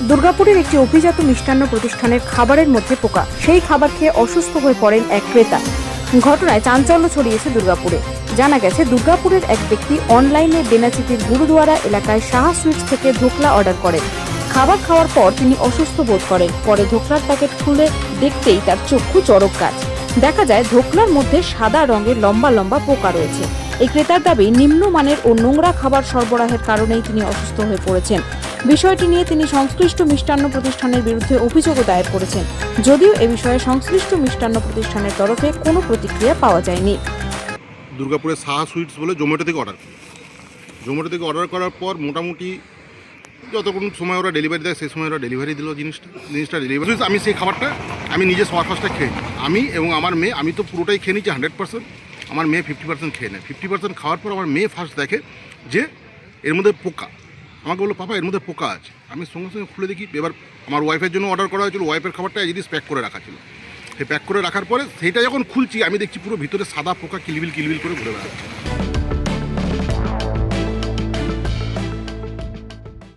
দুর্গাপুরের একটি অভিজাত মিষ্টান্ন প্রতিষ্ঠানের খাবারের মধ্যে পোকা। সেই খাবার খেয়ে অসুস্থ হয়ে পড়েন এক ক্রেতা। ঘটনায় চাঞ্চল্য ছড়িয়েছে দুর্গাপুরে। জানা গেছে, দুর্গাপুরের এক ব্যক্তি অনলাইনে বেনাচিতির গুরুদুয়ারা এলাকায় সাহা সুইটস থেকে ধোকলা অর্ডার করেন। খাবার খাওয়ার পর তিনি অসুস্থ বোধ করেন। পরে ধোকলার প্যাকেট খুলে দেখতেই তার চক্ষু চড়ক গাছ। দেখা যায় ধোকলার মধ্যে সাদা রঙের লম্বা লম্বা পোকা রয়েছে। এই ক্রেতার দাবি, নিম্নমানের ও নোংরা খাবার সরবরাহের কারণেই তিনি অসুস্থ হয়ে পড়েছেন। বিষয়টি নিয়ে তিনি সংশ্লিষ্ট মিষ্টান্ন প্রতিষ্ঠানের বিরুদ্ধে অভিযোগও দায়ের করেছেন। যদিও এ বিষয়ে সংশ্লিষ্ট মিষ্টান্ন প্রতিষ্ঠানের তরফে কোনো প্রতিক্রিয়া পাওয়া যায়নি। দুর্গাপুরের সাহা সুইটস বলে জোম্যাটো থেকে অর্ডার করার পর মোটামুটি যতক্ষণ সময় ওরা ডেলিভারি দেয় সেই সময় ওরা ডেলিভারি দিল জিনিসটা ডেলিভারি। আমি সেই খাবারটা আমি নিজে সবার ফার্স্টটা খেয়ে নিই। আমি এবং আমার মেয়ে, আমি তো পুরোটাই খেয়ে নিচ্ছি 100%। আমার মেয়ে 50% খেয়ে নেয়। 50% খাওয়ার পর আমার মেয়ে ফার্স্ট দেখে যে এর মধ্যে পোকা। আমাকে বললো, পাপা এর মধ্যে পোকা আছে। আমি সঙ্গে সঙ্গে খুলে দেখি। এবার আমার ওয়াইফের জন্য অর্ডার করা হয়েছিল, ওয়াইফের খাবারটা জিনিস প্যাক করে রাখা ছিল। সেই প্যাক করে রাখার পরে সেইটা যখন খুলছি, আমি দেখছি পুরো ভিতরে সাদা পোকা কিলবিল করে ঘুরে বেড়াচ্ছে।